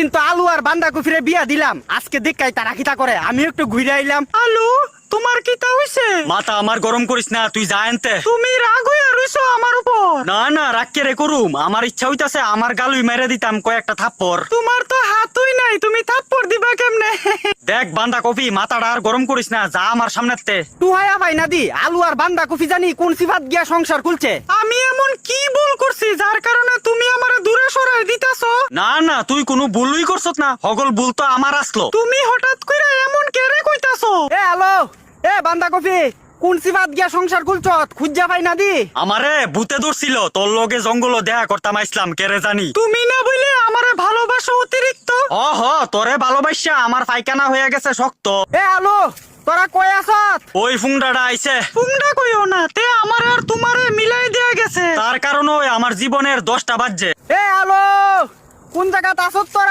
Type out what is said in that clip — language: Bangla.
সেদিন তো আলু আর বান্ধাকপিরে বিয়া দিলাম, আজকে দেখাই তারা কিতা করে। আমি একটু ঘুরে আইলাম। আলু, তোমার কিতা হইছে? মাথা আমার গরম করিস না, তুই যা আনতে। তুমি রাগ হইয়া রইছো আমার উপর? না না, রাগ কে রে করুম, আমার ইচ্ছা হইতাছে আমার গালুই মেরে দিতাম কয়েকটা থাপ্পড়। তোমার তো হাতই নাই, তুমি থাপ্পড় দিবা কেমনে? দেখ বান্দা কপি, মাথাটা আর গরম করিস না, যা আমার সামনেতে। টুহাইয়া ভাই না দি, আলু আর বান্ধাকপি জানি কোন সিফাত গিয়া সংসার খুলছে। আমি এমন কি ভুল করছি যার কারণে তুমি আমারে দূরে সরাই দিতাছো? না না, তুই কোনো ভুলই করছত না, হগল ভুল তো আমার আসলো। তুমি হঠাৎ করে এমন কেরে কইতাছো? এ হ্যালো, এ বান্ধাকপি, কোন সিফাত গিয়া সংসার খুলছত? খুঁজা পাই না দি। আমারে ভূতে ধরছিল, তোর লগে জঙ্গল দেখা করতাম আইসলাম, কেরে জানি। তুমি না বলে আমারে ভালোবাসো অতিরিক্ত। তোরে ভালোবাসা আমার পায়খানা হয়ে গেছে শক্ত। এ হ্যালো, তোরা কই আছত? ওই ফুংডাটা আইছে। ফুংডা কইও না, তে আমার আর তোমারে মিলাই দেয়া গেছে। তার কারণে আমার জীবনের 10টা বাজছে। এ হ্যালো, কোন জায়গাত আছত তোরা?